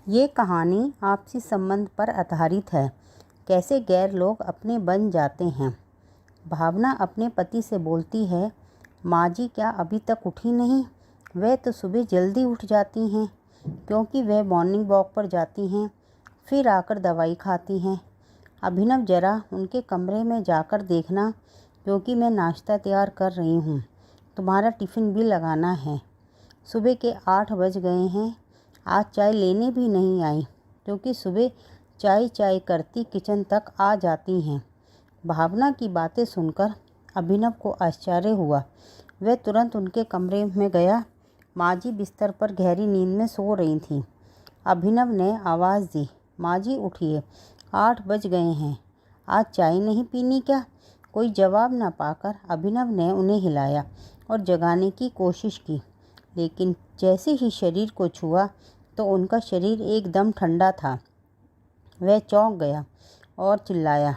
ये कहानी आपसी संबंध पर आधारित है। कैसे गैर लोग अपने बन जाते हैं। भावना अपने पति से बोलती है, माँ जी क्या अभी तक उठी नहीं? वह तो सुबह जल्दी उठ जाती हैं क्योंकि वह मॉर्निंग वॉक पर जाती हैं, फिर आकर दवाई खाती हैं। अभिनव जरा उनके कमरे में जाकर देखना क्योंकि मैं नाश्ता तैयार कर रही हूँ। तुम्हारा टिफ़िन भी लगाना है। सुबह के 8 बज गए हैं। आज चाय लेने भी नहीं आई क्योंकि सुबह चाय चाय करती किचन तक आ जाती हैं। भावना की बातें सुनकर अभिनव को आश्चर्य हुआ। वह तुरंत उनके कमरे में गया। माँ जी बिस्तर पर गहरी नींद में सो रही थीं। अभिनव ने आवाज़ दी, माँ जी उठिए, 8 बज गए हैं। आज चाय नहीं पीनी क्या? कोई जवाब न पाकर अभिनव ने उन्हें हिलाया और जगाने की कोशिश की, लेकिन जैसे ही शरीर को छुआ तो उनका शरीर एकदम ठंडा था। वह चौंक गया और चिल्लाया।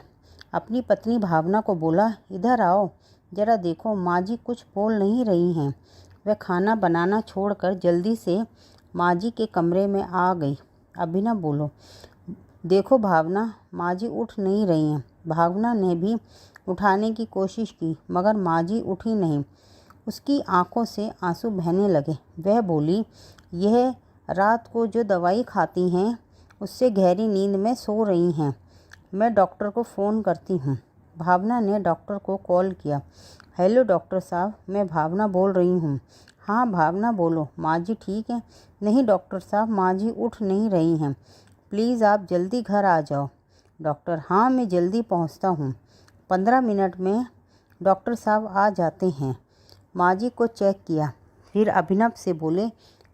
अपनी पत्नी भावना को बोला, इधर आओ, जरा देखो माँ जी कुछ बोल नहीं रही हैं। वह खाना बनाना छोड़कर जल्दी से माँ जी के कमरे में आ गई। अभिनव बोलो, देखो भावना, माँ जी उठ नहीं रही हैं। भावना ने भी उठाने की कोशिश की मगर माँ जी उठी नहीं। उसकी आंखों से आंसू बहने लगे। वह बोली, यह रात को जो दवाई खाती हैं उससे गहरी नींद में सो रही हैं। मैं डॉक्टर को फ़ोन करती हूँ। भावना ने डॉक्टर को कॉल किया। हेलो डॉक्टर साहब, मैं भावना बोल रही हूँ। हाँ भावना बोलो, माँ जी ठीक है? नहीं डॉक्टर साहब, माँ जी उठ नहीं रही हैं। प्लीज़ आप जल्दी घर आ जाओ। डॉक्टर, हाँ मैं जल्दी पहुँचता हूँ। 15 मिनट में डॉक्टर साहब आ जाते हैं। माँ जी को चेक किया, फिर अभिनव से बोले,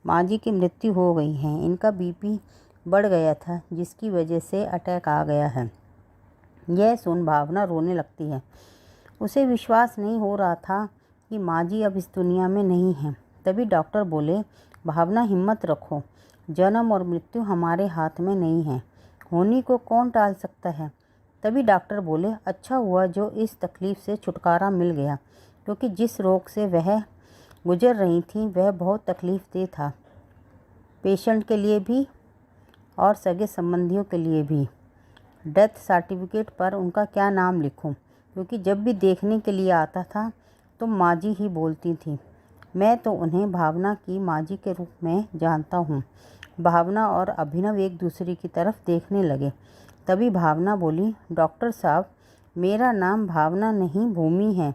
माँ जी की मृत्यु हो गई है। इनका बीपी बढ़ गया था जिसकी वजह से अटैक आ गया है। यह सुन भावना रोने लगती है। उसे विश्वास नहीं हो रहा था कि माँ जी अब इस दुनिया में नहीं हैं। तभी डॉक्टर बोले, भावना हिम्मत रखो, जन्म और मृत्यु हमारे हाथ में नहीं है, होनी को कौन टाल सकता है। तभी डॉक्टर बोले, अच्छा हुआ जो इस तकलीफ़ से छुटकारा मिल गया, क्योंकि जिस रोग से वह गुजर रही थी वह बहुत तकलीफ़देह था, पेशेंट के लिए भी और सगे संबंधियों के लिए भी। डेथ सर्टिफिकेट पर उनका क्या नाम लिखूं, क्योंकि जब भी देखने के लिए आता था तो माँ जी ही बोलती थी। मैं तो उन्हें भावना की माँ जी के रूप में जानता हूँ। भावना और अभिनव एक दूसरे की तरफ देखने लगे। तभी भावना बोली, डॉक्टर साहब, मेरा नाम भावना नहीं भूमि है।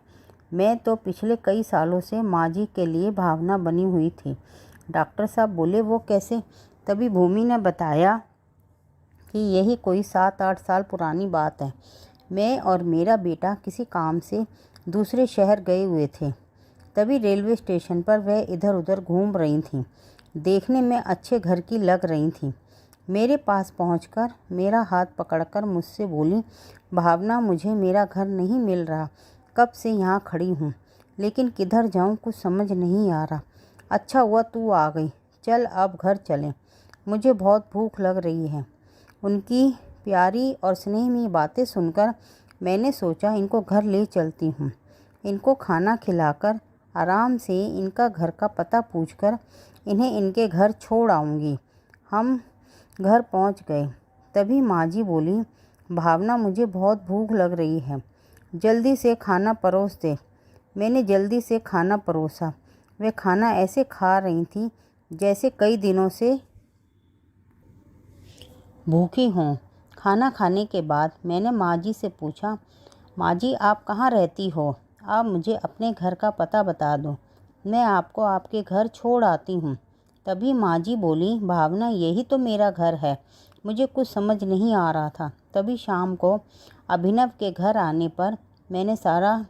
मैं तो पिछले कई सालों से माँ जी के लिए भावना बनी हुई थी। डॉक्टर साहब बोले, वो कैसे? तभी भूमि ने बताया कि यही कोई 7-8 साल पुरानी बात है। मैं और मेरा बेटा किसी काम से दूसरे शहर गए हुए थे। तभी रेलवे स्टेशन पर वह इधर उधर घूम रही थीं। देखने में अच्छे घर की लग रही थीं। मेरे पास पहुंचकर मेरा हाथ पकड़कर मुझसे बोली, भावना मुझे मेरा घर नहीं मिल रहा, कब से यहाँ खड़ी हूँ, लेकिन किधर जाऊँ कुछ समझ नहीं आ रहा। अच्छा हुआ तू आ गई, चल अब घर चलें, मुझे बहुत भूख लग रही है। उनकी प्यारी और स्नेहमयी बातें सुनकर मैंने सोचा इनको घर ले चलती हूँ। इनको खाना खिलाकर आराम से इनका घर का पता पूछकर इन्हें इनके घर छोड़ आऊँगी। हम घर पहुँच गए। तभी माँ जी बोली, भावना मुझे बहुत भूख लग रही है, जल्दी से खाना परोस दे। मैंने जल्दी से खाना परोसा। वे खाना ऐसे खा रही थी जैसे कई दिनों से भूखी हूँ। खाना खाने के बाद मैंने माँ जी से पूछा, माँ जी आप कहाँ रहती हो? आप मुझे अपने घर का पता बता दो, मैं आपको आपके घर छोड़ आती हूँ। तभी माँ जी बोली, भावना यही तो मेरा घर है। मुझे कुछ समझ नहीं आ रहा था। तभी शाम को अभिनव के घर आने पर मैंने सारा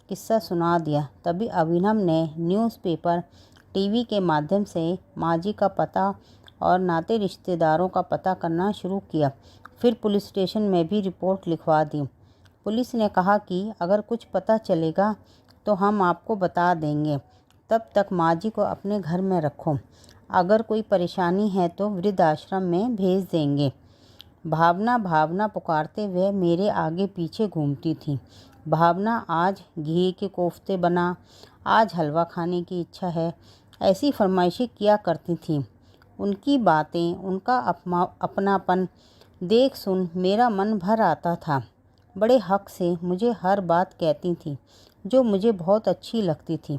किस्सा सुना दिया। तभी अभिनव ने न्यूज़पेपर, टीवी के माध्यम से माँ जी का पता और नाते रिश्तेदारों का पता करना शुरू किया। फिर पुलिस स्टेशन में भी रिपोर्ट लिखवा दी। पुलिस ने कहा कि अगर कुछ पता चलेगा तो हम आपको बता देंगे। तब तक माँ जी को अपने घर में रखो, अगर कोई परेशानी है तो वृद्धाश्रम में भेज देंगे। भावना भावना पुकारते हुए मेरे आगे पीछे घूमती थी। भावना आज घी के कोफ्ते बना, आज हलवा खाने की इच्छा है, ऐसी फरमाइशें किया करती थी। उनकी बातें, उनका अपनापन देख सुन मेरा मन भर आता था। बड़े हक से मुझे हर बात कहती थी जो मुझे बहुत अच्छी लगती थी।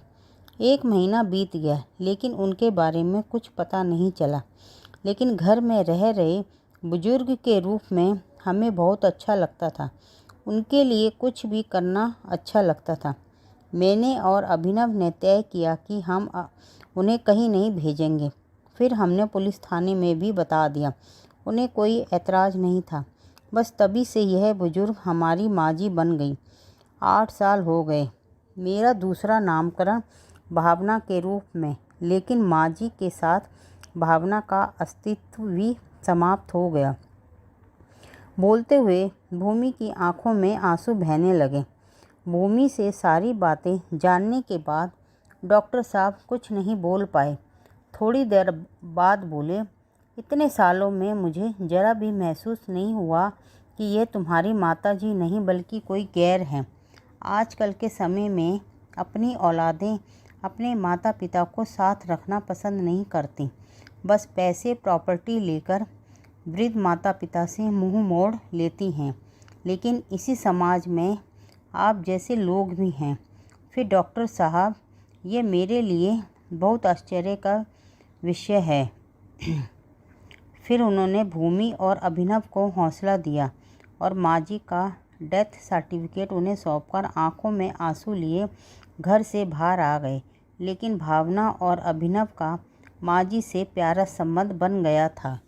1 महीना बीत गया लेकिन उनके बारे में कुछ पता नहीं चला। लेकिन घर में रह रहे बुजुर्ग के रूप में हमें बहुत अच्छा लगता था। उनके लिए कुछ भी करना अच्छा लगता था। मैंने और अभिनव ने तय किया कि हम उन्हें कहीं नहीं भेजेंगे। फिर हमने पुलिस थाने में भी बता दिया। उन्हें कोई ऐतराज़ नहीं था। बस तभी से यह बुजुर्ग हमारी माँ-जी बन गई। 8 साल हो गए मेरा दूसरा नामकरण भावना के रूप में, लेकिन माँ-जी के साथ भावना का अस्तित्व भी समाप्त हो गया। बोलते हुए भूमि की आंखों में आंसू बहने लगे। भूमि से सारी बातें जानने के बाद डॉक्टर साहब कुछ नहीं बोल पाए। थोड़ी देर बाद बोले, इतने सालों में मुझे ज़रा भी महसूस नहीं हुआ कि ये तुम्हारी माताजी नहीं बल्कि कोई गैर है। आजकल के समय में अपनी औलादें अपने माता पिता को साथ रखना पसंद नहीं करती। बस पैसे प्रॉपर्टी लेकर वृद्ध माता पिता से मुंह मोड़ लेती हैं। लेकिन इसी समाज में आप जैसे लोग भी हैं। फिर डॉक्टर साहब, ये मेरे लिए बहुत आश्चर्य का विषय है। फिर उन्होंने भूमि और अभिनव को हौसला दिया और माँ-जी का डेथ सर्टिफिकेट उन्हें सौंपकर आंखों में आंसू लिए घर से बाहर आ गए। लेकिन भावना और अभिनव का माँ-जी से प्यारा संबंध बन गया था।